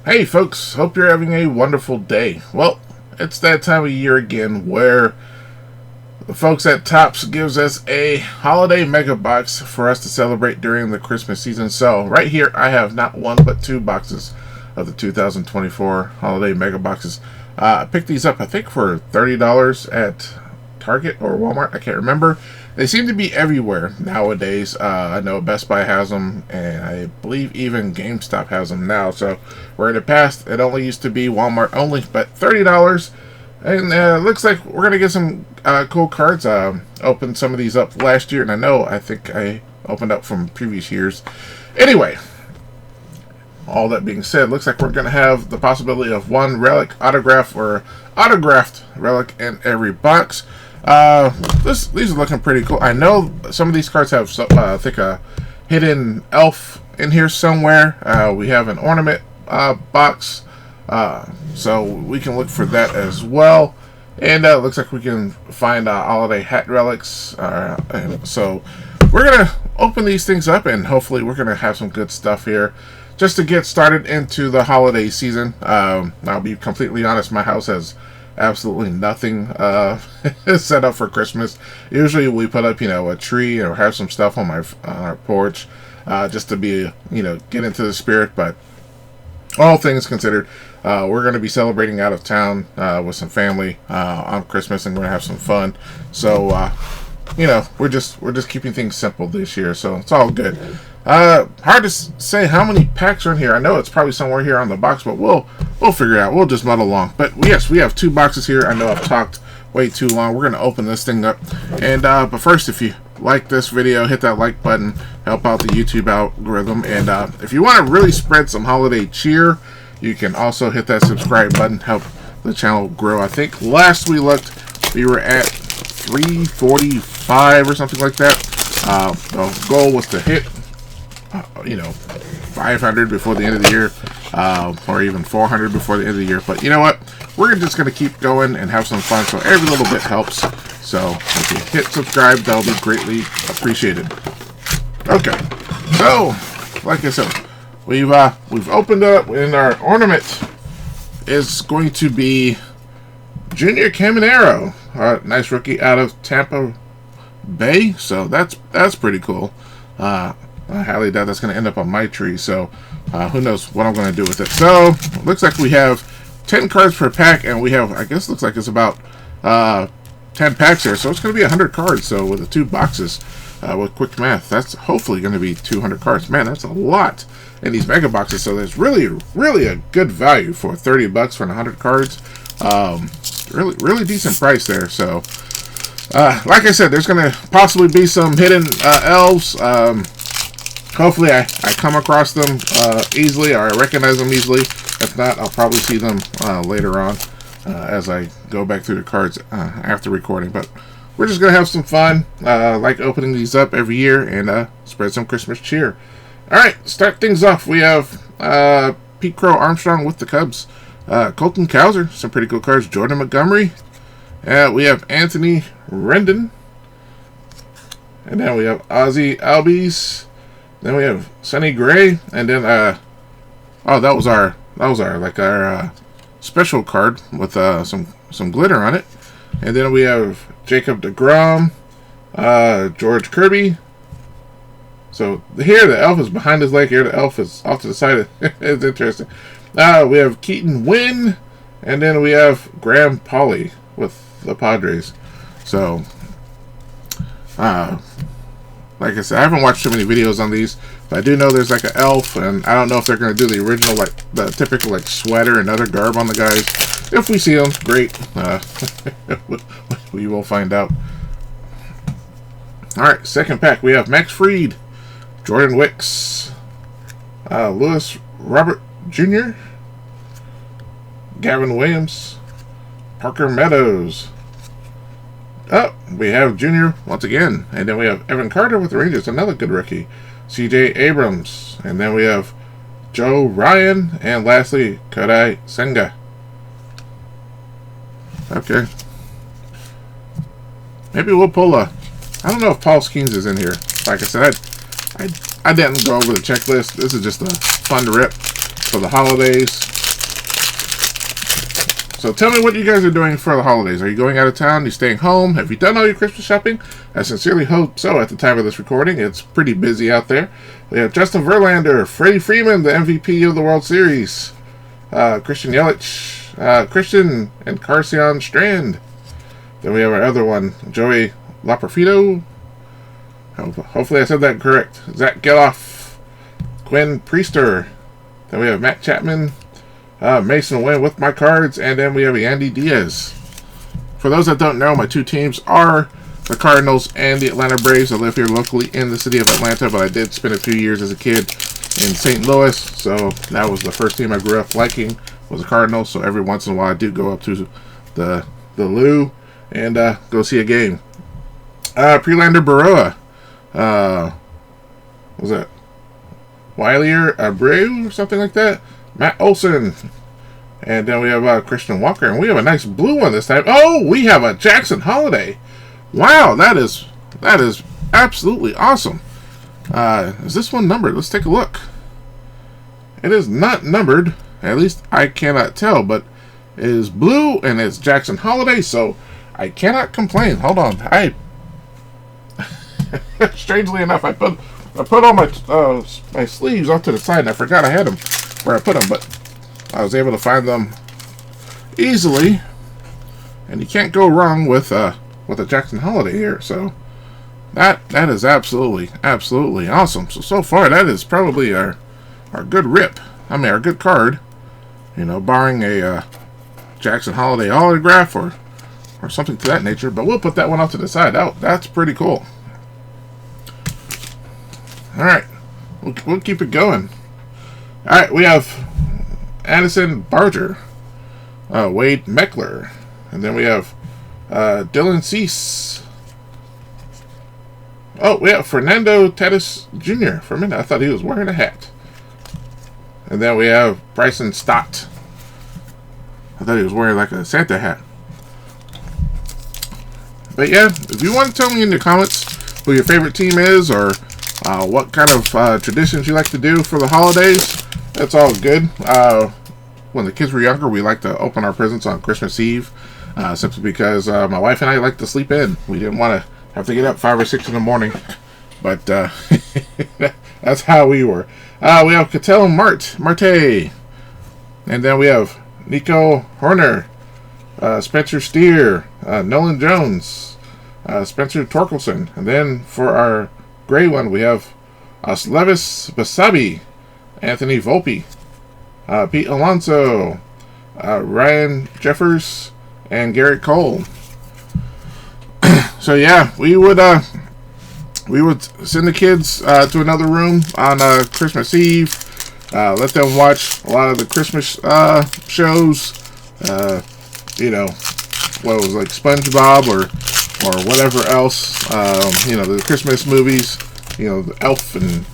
Hey folks, hope you're having a wonderful day. Well, it's that time of year again where the folks at Topps gives us a holiday mega box for us to celebrate during the Christmas season. So right here I have not one but two boxes of the 2024 holiday mega boxes. I picked these up I think for $30 at Target or Walmart, I can't remember. They seem to be everywhere nowadays. I know Best Buy has them, and I believe even GameStop has them now. So, where in the past it only used to be Walmart only, but $30, and looks like we're gonna get some cool cards. Opened some of these up last year, and I think I opened up from previous years. Anyway, all that being said, looks like we're gonna have the possibility of one relic, autograph, or autographed relic in every box. These are looking pretty cool. I know some of these cards have, I think, a hidden elf in here somewhere. We have an ornament box, so we can look for that as well. And looks like we can find holiday hat relics. So we're gonna open these things up, and hopefully we're gonna have some good stuff here, just to get started into the holiday season. I'll be completely honest, my house has absolutely nothing set up for Christmas. Usually we put up, a tree or have some stuff on our porch, just to be, get into the spirit. But all things considered, we're going to be celebrating out of town with some family on Christmas, and we're going to have some fun. So we're just keeping things simple this year, so it's all good. Hard to say how many packs are in here. I know it's probably somewhere here on the box, but we'll figure it out. We'll just muddle along. But yes, we have two boxes here. I know I've talked way too long. We're going to open this thing up. And but first, if you like this video, hit that like button. Help out the YouTube algorithm. And if you want to really spread some holiday cheer, you can also hit that subscribe button. Help the channel grow. I think last we looked, we were at 345 or something like that. The goal was to hit 500 before the end of the year, or even 400 before the end of the year. But you know what? We're just going to keep going and have some fun, so every little bit helps. So if you hit subscribe, that'll be greatly appreciated. Okay, so like I said, we've opened up, and our ornament is going to be Junior Caminero, nice rookie out of Tampa Bay. So that's pretty cool. I highly doubt that's going to end up on my tree, so who knows what I'm going to do with it. So, looks like we have 10 cards per pack, and we have, I guess, looks like it's about 10 packs here, so it's going to be 100 cards. So, with the two boxes, with quick math, that's hopefully going to be 200 cards. Man, that's a lot in these mega boxes, so there's really a good value for $30 for 100 cards. Really decent price there, so like I said, there's going to possibly be some hidden elves. Hopefully I come across them easily, or I recognize them easily. If not, I'll probably see them later on as I go back through the cards after recording. But we're just going to have some fun, like opening these up every year, and spread some Christmas cheer. Alright, start things off. We have Pete Crow Armstrong with the Cubs. Colton Cowser, some pretty cool cards. Jordan Montgomery. We have Anthony Rendon. And then we have Ozzie Albies. Then we have Sonny Gray, and then that was our special card with some glitter on it. And then we have Jacob deGrom, George Kirby. So here the elf is behind his leg. Here the elf is off to the side. It's interesting. We have Keaton Wynn, and then we have Graham Pauley with the Padres. So like I said, I haven't watched too many videos on these, but I do know there's like an elf, and I don't know if they're going to do the original, like the typical like sweater and other garb on the guys. If we see them, great. We will find out. Alright, second pack. We have Max Fried, Jordan Wicks, Lewis Robert Jr., Gavin Williams, Parker Meadows. Oh, we have Junior once again. And then we have Evan Carter with the Rangers, another good rookie. C.J. Abrams. And then we have Joe Ryan. And lastly, Kodai Senga. Okay. Maybe we'll pull a... I don't know if Paul Skeens is in here. Like I said, I didn't go over the checklist. This is just a fun rip for the holidays. So tell me what you guys are doing for the holidays. Are you going out of town? Are you staying home? Have you done all your Christmas shopping? I sincerely hope so at the time of this recording. It's pretty busy out there. We have Justin Verlander, Freddie Freeman, the MVP of the World Series, Christian Yelich, Christian and Carcion Strand. Then we have our other one, Joey Laperfido. Hopefully I said that correct. Zach Geloff, Quinn Priester. Then we have Matt Chapman, Mason Wynn with my cards, and then we have Yandy Diaz. For those that don't know, my two teams are the Cardinals and the Atlanta Braves. I live here locally in the city of Atlanta, but I did spend a few years as a kid in St. Louis, so that was the first team I grew up liking, was the Cardinals. So every once in a while I do go up to the Lou and go see a game. Prelander Baroa. What was that? Wilder Abreu or something like that. Matt Olson. And then we have Christian Walker. And we have a nice blue one this time. Oh, we have a Jackson Holiday. Wow, that is absolutely awesome. Is this one numbered? Let's take a look. It is not numbered. At least I cannot tell. But it is blue and it's Jackson Holiday. So I cannot complain. Hold on. Strangely enough, I put all my sleeves off to the side, and I forgot I had them where I put them, but I was able to find them easily, and you can't go wrong with a Jackson Holiday here. So that is absolutely awesome. So far that is probably our good rip. I mean, our good card. You know, barring a Jackson Holiday autograph or something to that nature. But we'll put that one off to the side. That's pretty cool. All right, we'll keep it going. All right, we have Addison Barger, Wade Meckler, and then we have Dylan Cease. Oh, we have Fernando Tatis Jr. For a minute, I thought he was wearing a hat. And then we have Bryson Stott. I thought he was wearing like a Santa hat. But yeah, if you want to tell me in the comments who your favorite team is, or what kind of traditions you like to do for the holidays, that's all good. When the kids were younger, we liked to open our presents on Christmas Eve, simply because my wife and I like to sleep in. We didn't want to have to get up 5 or 6 in the morning, but that's how we were. We have Ketel Marte, and then we have Nico Horner, Spencer Steer, Nolan Jones, Spencer Torkelson, and then for our gray one, we have Levis Basabi, Anthony Volpe, Pete Alonso, Ryan Jeffers, and Garrett Cole. So yeah, we would send the kids to another room on Christmas Eve, let them watch a lot of the Christmas shows. You know, what was like SpongeBob or whatever else, the Christmas movies, the Elf and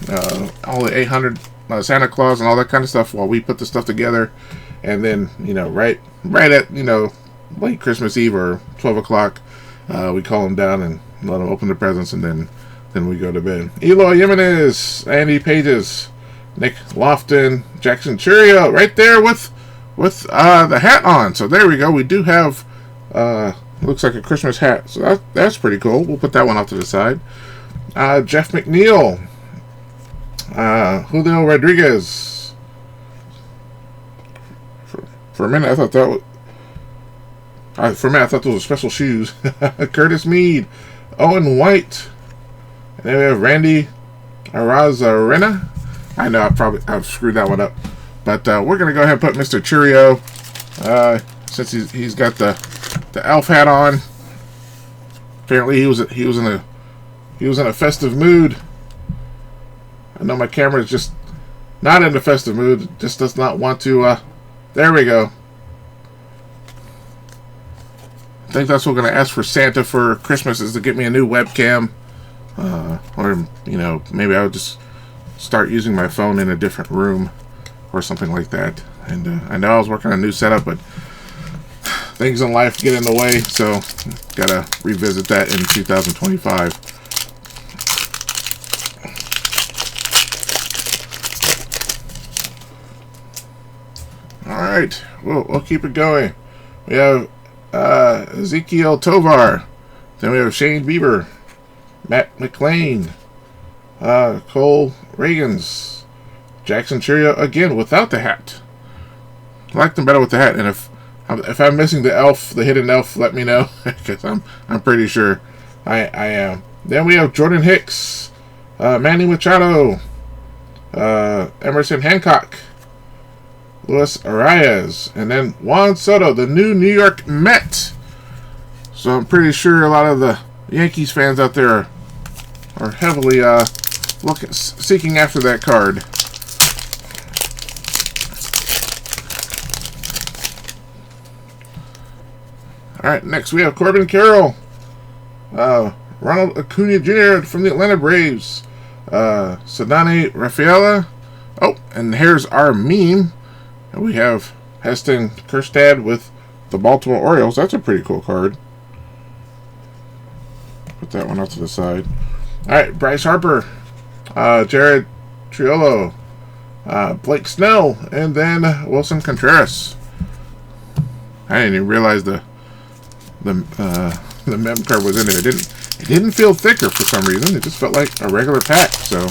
all the 800 Santa Claus and all that kind of stuff, while we put the stuff together. And then, right at, late Christmas Eve or 12 o'clock, we call them down and let them open their presents, and then we go to bed. Eloy Jimenez, Andy Pages, Nick Lofton, Jackson Churio, right there with the hat on. So there we go. We do have looks like a Christmas hat. So that's pretty cool. We'll put that one off to the side. Jeff McNeil, Julio Rodriguez. For a minute, I thought those were special shoes. Curtis Mead, Owen White, and then we have Randy Arozarena. I know I've screwed that one up, but we're gonna go ahead and put Mr. Churio, since he's got the elf hat on. Apparently he was in a festive mood. I know my camera is just not in a festive mood. It just does not want to. There we go. I think that's what I'm going to ask for Santa for Christmas, is to get me a new webcam. Or, maybe I'll just start using my phone in a different room or something like that. And I know I was working on a new setup, but things in life get in the way, so got to revisit that in 2025. All right, we'll keep it going. We have Ezekiel Tovar. Then we have Shane Bieber, Matt McLean, Cole Reagans, Jackson Cheerio again without the hat. I like them better with the hat. And if I'm missing the elf, the hidden elf, let me know, because I'm pretty sure I am. Then we have Jordan Hicks, Manny Machado, Emerson Hancock, Luis Arias, and then Juan Soto, the new New York Met. So I'm pretty sure a lot of the Yankees fans out there are heavily seeking after that card. All right, next we have Corbin Carroll, Ronald Acuna Jr. from the Atlanta Braves, Ceddanne Rafaela. Oh, and here's our meme. We have Heston Kjerstad with the Baltimore Orioles. That's a pretty cool card. Put that one off to the side. All right, Bryce Harper, Jared Triolo, Blake Snell, and then Wilson Contreras. I didn't even realize the mem card was in there. It didn't feel thicker for some reason. It just felt like a regular pack. So,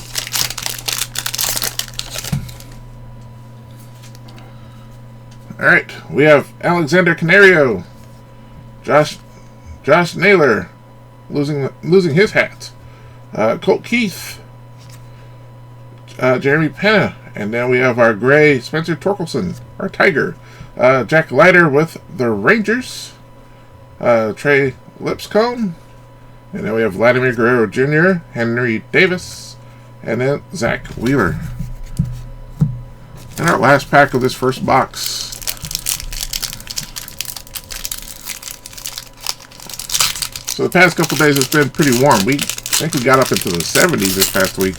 all right, we have Alexander Canario, Josh Naylor, losing his hat, Colt Keith, Jeremy Pena, and then we have our gray Spencer Torkelson, our Tiger, Jack Leiter with the Rangers, Trey Lipscomb, and then we have Vladimir Guerrero Jr., Henry Davis, and then Zach Wheeler. And our last pack of this first box. So the past couple days it's been pretty warm. I think we got up into the 70s this past week,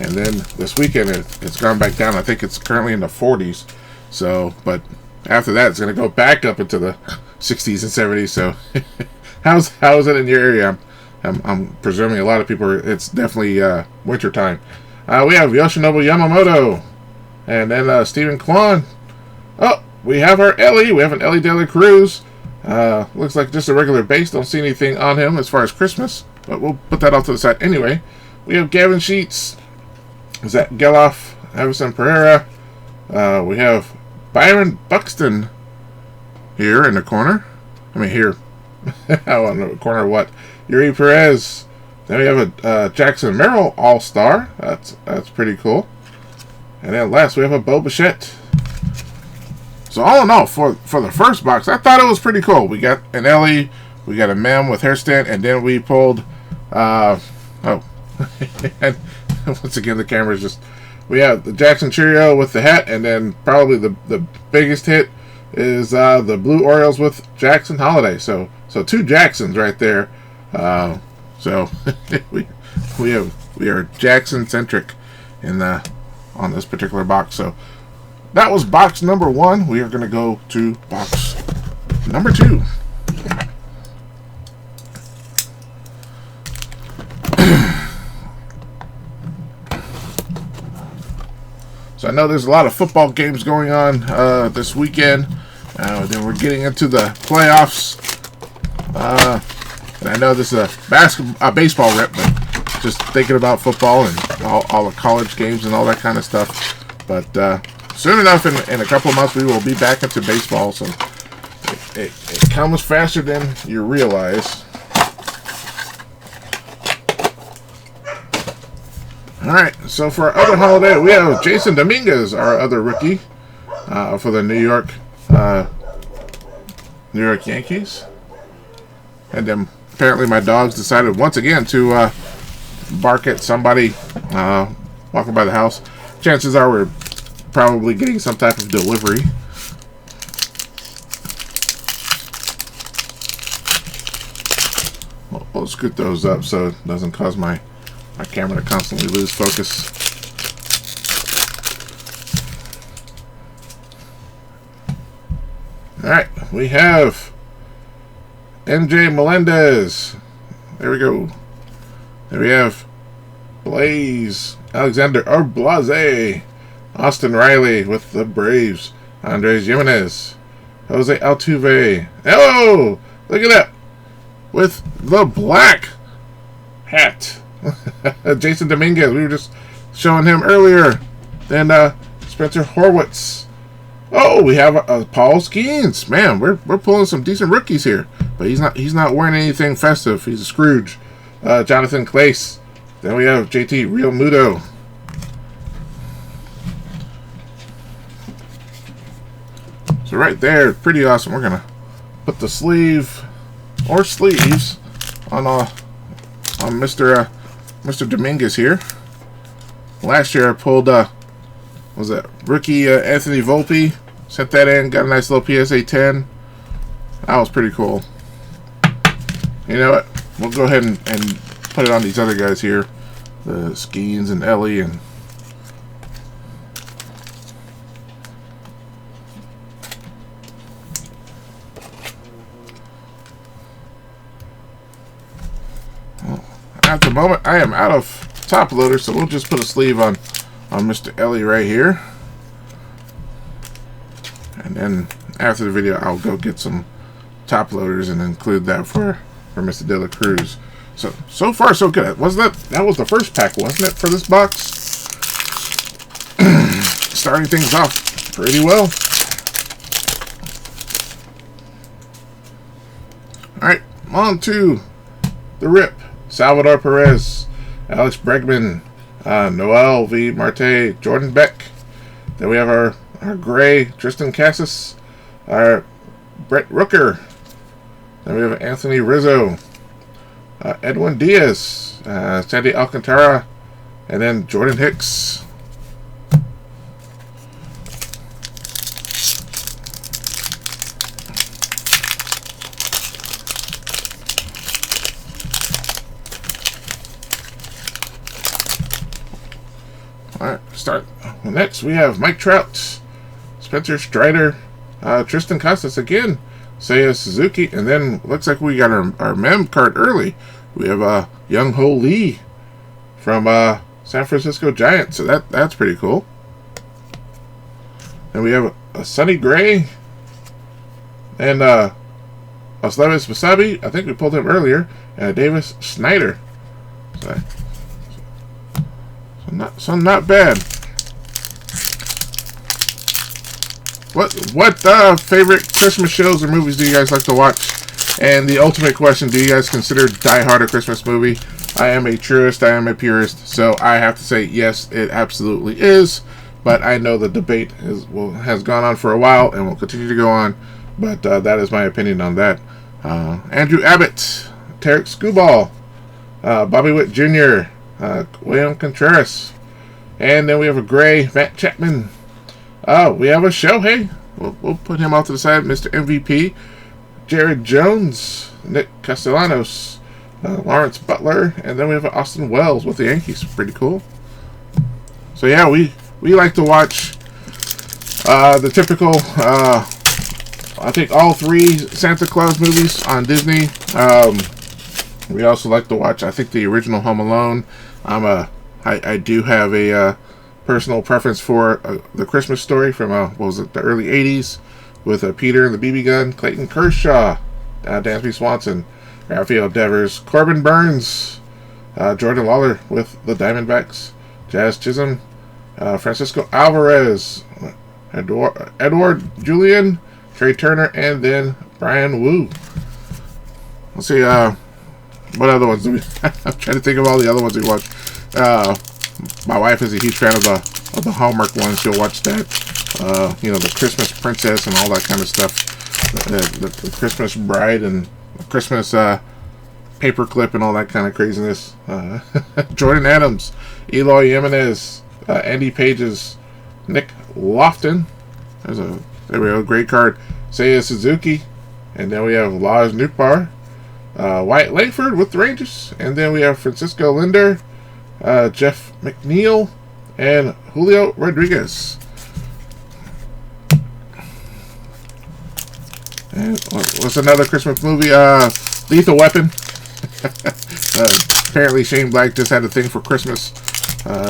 and then this weekend it's gone back down. I think it's currently in the 40s. So, but after that it's going to go back up into the 60s and 70s. So, how's it in your area? I'm presuming a lot of people it's definitely winter time. We have Yoshinobu Yamamoto, and then Stephen Kwan. Oh, we have our Ellie. We have an Ellie De La Cruz. Looks like just a regular base. Don't see anything on him as far as Christmas, but we'll put that off to the side anyway. We have Gavin Sheets, Zach Geloff, Everson Pereira. We have Byron Buxton here in the corner. I mean here. I don't know, corner what? Yuri Perez. Then we have a Jackson Merrill All-Star. That's pretty cool. And then last we have a Bo Bichette. So all in all, for the first box, I thought it was pretty cool. We got an Ellie, we got a Mem with hair stand, and then we pulled, and once again the camera is just, we have the Jackson Cheerio with the hat, and then probably the biggest hit is the Blue Orioles with Jackson Holiday. So two Jacksons right there. So we are Jackson centric on this particular box. So that was box number 1. We are going to go to box number 2. So I know there's a lot of football games going on this weekend. Then we're getting into the playoffs. And I know this is a baseball rep, but just thinking about football and all the college games and all that kind of stuff. But soon enough, in a couple of months, we will be back into baseball. So it comes faster than you realize. All right, so for our other holiday, we have Jason Dominguez, our other rookie, for the New York Yankees. And then apparently my dogs decided once again to bark at somebody walking by the house. Chances are we're probably getting some type of delivery. We'll scoot those up so it doesn't cause my camera to constantly lose focus. Alright, we have MJ Melendez. There we go. There we have Blaze Alexander Blase, Austin Riley with the Braves, Andres Jimenez, Jose Altuve. Oh, look at that. With the black hat. Jason Dominguez. We were just showing him earlier. Then Spencer Horwitz. Oh, we have Paul Skeens. Man, we're pulling some decent rookies here. But he's not wearing anything festive. He's a Scrooge. Jonathan Clace. Then we have JT Real Muto. So right there, pretty awesome. We're gonna put the sleeve or sleeves on Mr. Dominguez here. Last year I pulled was that rookie Anthony Volpe. Sent that in, got a nice little PSA 10. That was pretty cool. You know what? We'll go ahead and put it on these other guys here, the Skeens and Ellie and. At the moment, I am out of top loader, so we'll just put a sleeve on Mr. Ellie right here. And then after the video, I'll go get some top loaders and include that for Mr. De La Cruz. So far, so good. That was the first pack, wasn't it, for this box? Starting things off pretty well. Alright, on to the rip. Salvador Perez, Alex Bregman, Noel V. Marte, Jordan Beck. Then we have our gray Tristan Casas, our Brett Rooker. Then we have Anthony Rizzo, Edwin Diaz, Sandy Alcantara, and then Jordan Hicks. Alright, start. Next, we have Mike Trout, Spencer Strider, Tristan Casas again, Seiya Suzuki, and then looks like we got our mem card early. We have Young Ho Lee from San Francisco Giants, so that's pretty cool. Then we have a Sonny Gray and Oslevis Wasabi. I think we pulled him earlier, and Davis Snyder. So not bad. What favorite Christmas shows or movies do you guys like to watch? And the ultimate question, do you guys consider Die Hard a Christmas movie? I am a truist, I am a purist, so I have to say yes, it absolutely is. But I know the debate has gone on for a while and will continue to go on. But that is my opinion on that. Andrew Abbott, Tarek Skubal, Bobby Witt Jr., William Contreras, and then we have a gray Matt Chapman. We have a Shohei. We'll put him off to the side. Mr. MVP, Jared Jones, Nick Castellanos, Lawrence Butler, and then we have Austin Wells with the Yankees. Pretty cool. So yeah, we like to watch the typical. I think all 3 Santa Claus movies on Disney. We also like to watch, I think, the original Home Alone. I do have a personal preference for The Christmas Story from what was it, the early 80s, with Peter and the BB Gun, Clayton Kershaw, Dansby Swanson, Rafael Devers, Corbin Burns, Jordan Lawler with the Diamondbacks, Jazz Chisholm, Francisco Alvarez, Edward Julian, Trey Turner, and then Brian Wu. Let's see, what other ones do we I'm trying to think of all the other ones we watch. My wife is a huge fan of the Hallmark ones. She'll watch that. The Christmas Princess and all that kind of stuff. The Christmas Bride and the Christmas Paperclip and all that kind of craziness. Jordan Adams, Eloy Jimenez, Andy Pages, Nick Lofton. There we go, great card. Seiya Suzuki, and then we have Lars Nootbaar, Wyatt Langford with the Rangers, and then we have Francisco Linder, Jeff McNeil, and Julio Rodriguez. And what's another Christmas movie? Lethal Weapon. Apparently Shane Black just had a thing for Christmas.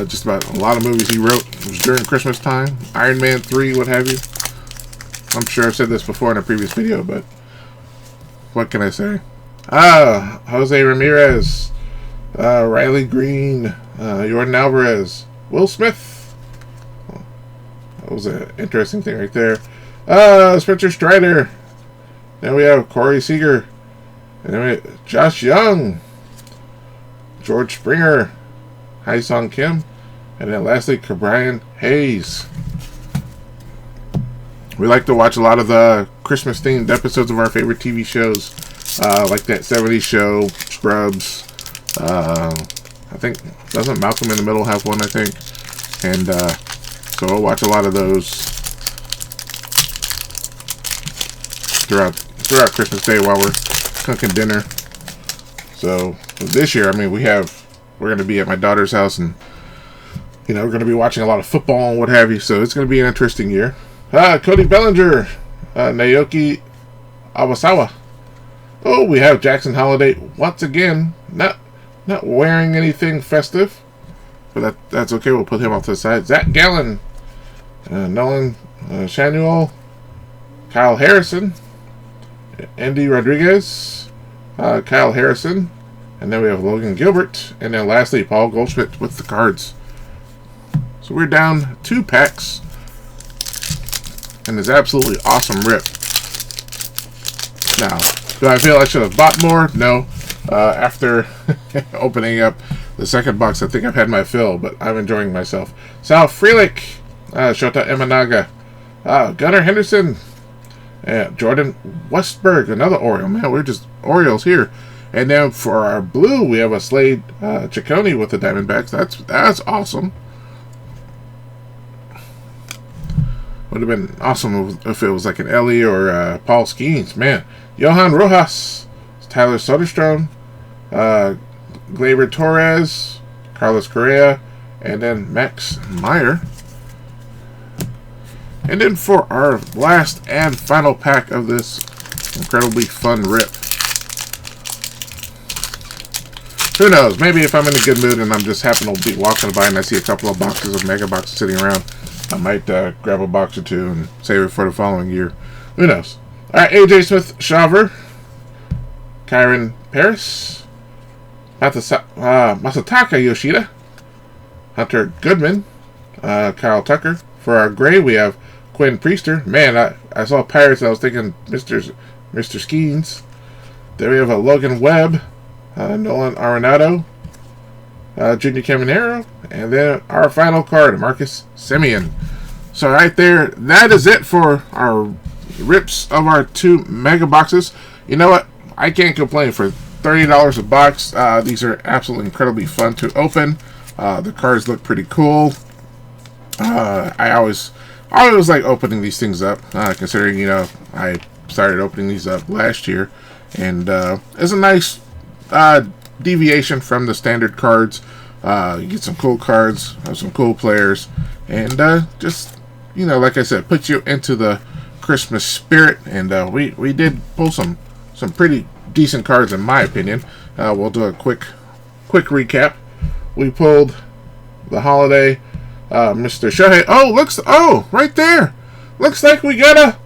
Just about a lot of movies he wrote. It was during Christmas time. Iron Man 3, what have you. I'm sure I've said this before in a previous video, but what can I say? Jose Ramirez, Riley Green, Jordan Alvarez, Will Smith. That was an interesting thing right there. Spencer Strider. Then we have Corey Seager. And then we have Josh Young, George Springer, Hae-Sung Kim, and then lastly, Ke'Bryan Hayes. We like to watch a lot of the Christmas-themed episodes of our favorite TV shows, like that 70s show, Scrubs. I think, doesn't Malcolm in the Middle have one, I think? And so we'll watch a lot of those throughout Christmas Day while we're cooking dinner. So this year, I mean, we're going to be at my daughter's house, and we're going to be watching a lot of football and what have you. So it's going to be an interesting year. Cody Bellinger, Naoki Awasawa. Oh, we have Jackson Holiday once again, not wearing anything festive, but that's okay. We'll put him off to the side. Zach Gallen, Nolan Shanuel, Kyle Harrison, Andy Rodriguez, Kyle Harrison, and then we have Logan Gilbert, and then lastly Paul Goldschmidt with the cards. So we're down 2 packs, and this absolutely awesome rip. Now, do I feel I should have bought more? No. After opening up the second box, I think I've had my fill, but I'm enjoying myself. Sal Frelick, Shota Imanaga, Gunnar Henderson, Jordan Westberg, another Oriole. Man, we're just Orioles here. And then for our blue, we have a Slade Ciccone with the Diamondbacks. That's awesome. Would have been awesome if it was like an Ellie or Paul Skeens. Man, Johan Rojas, Tyler Soderstrom, Gleyber Torres, Carlos Correa, and then Max Meyer. And then for our last and final pack of this incredibly fun rip. Who knows? Maybe if I'm in a good mood and I'm just happen to be walking by and I see a couple of boxes of mega boxes sitting around, I might grab a box or two and save it for the following year. Who knows? All right, AJ Smith-Shawver, Kyron Paris, Masataka Yoshida, Hunter Goodman, Kyle Tucker. For our gray, we have Quinn Priester. Man, I saw Pirates and I was thinking Mr. Skeens. There we have a Logan Webb, Nolan Arenado, Junior Caminero, and then our final card, Marcus Semien. So right there, that is it for our rips of our 2 mega boxes. You know what? I can't complain. For $30 a box, these are absolutely incredibly fun to open. The cards look pretty cool. I always like opening these things up, considering I started opening these up last year, and it's a nice deviation from the standard cards. You get some cool cards, some cool players, and just like I said, put you into the Christmas spirit. And we did pull some pretty decent cards in my opinion. We'll do a quick recap. We pulled the holiday, Mr. Shohei. Oh, right there. Looks like we got a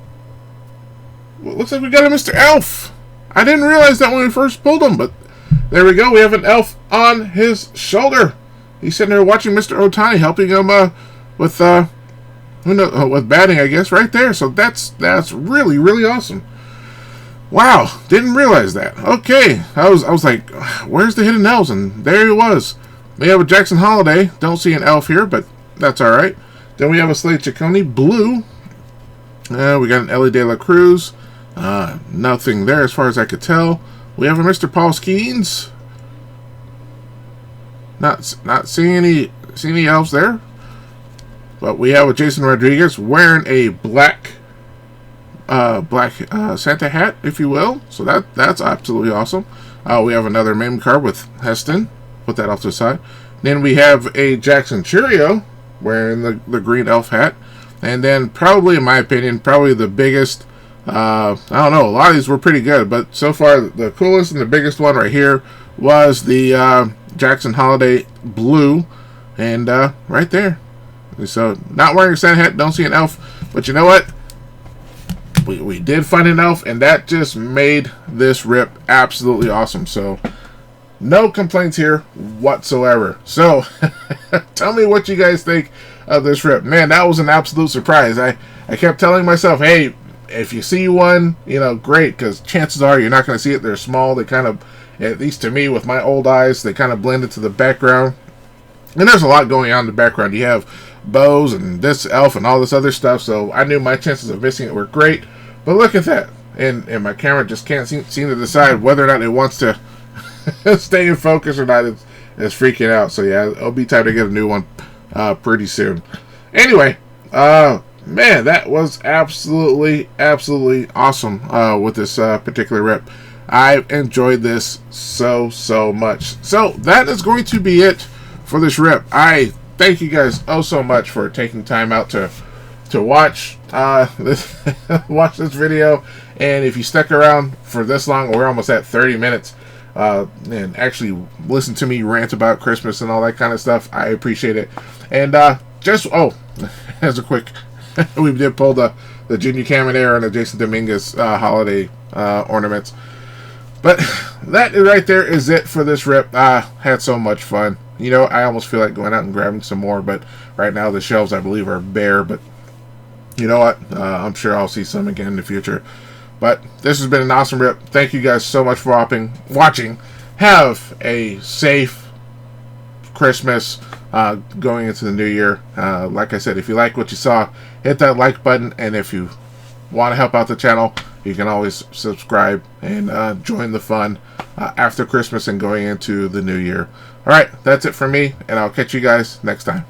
Mr. Elf. I didn't realize that when we first pulled him, but there we go. We have an elf on his shoulder. He's sitting there watching Mr. Ohtani, helping him with batting, I guess, right there. So that's really, really awesome. Wow, didn't realize that. Okay, I was like, where's the hidden elves? And there he was. We have a Jackson Holiday. Don't see an elf here, but that's all right. Then we have a Slade Ciccone blue. We got an Ellie De La Cruz. Nothing there as far as I could tell. We have a Mr. Paul Skeens. Not seeing any elves there. But we have a Jason Rodriguez wearing a black Santa hat, if you will. So that's absolutely awesome. We have another meme card with Heston. Put that off to the side. Then we have a Jackson Churio wearing the green elf hat. And then probably, in my opinion, probably the biggest, I don't know, a lot of these were pretty good, but so far the coolest and the biggest one right here was the Jackson Holiday blue. And right there. So, not wearing a Santa hat, don't see an elf. But you know what? we did find an elf, and that just made this rip absolutely awesome. So no complaints here whatsoever. So tell me what you guys think of this rip. Man, that was an absolute surprise. I kept telling myself, hey, if you see one, you know, great, because chances are you're not going to see it. They're small. They kind of, at least to me with my old eyes, they kind of blend into the background. And there's a lot going on in the background. You have bows and this elf and all this other stuff, so I knew my chances of missing it were great. But look at that. And my camera just can't seem to decide whether or not it wants to stay in focus or not. It's freaking out. So yeah, it'll be time to get a new one pretty soon. Anyway, man, that was absolutely awesome with this particular rip. I enjoyed this so much. So that is going to be it for this rip. I thank you guys so much for taking time out to watch this watch this video. And if you stuck around for this long, we're almost at 30 minutes, and actually listen to me rant about Christmas and all that kind of stuff, I appreciate it. And just as a quick, we did pull the Junior Caminero and the Jason Dominguez holiday ornaments. But that right there is it for this rip. Had so much fun. You know, I almost feel like going out and grabbing some more, but right now the shelves, I believe, are bare. But you know what? I'm sure I'll see some again in the future. But this has been an awesome rip. Thank you guys so much for watching. Have a safe Christmas going into the new year. Like I said, if you like what you saw, hit that like button. And if you want to help out the channel, you can always subscribe and join the fun after Christmas and going into the new year. Alright, that's it for me, and I'll catch you guys next time.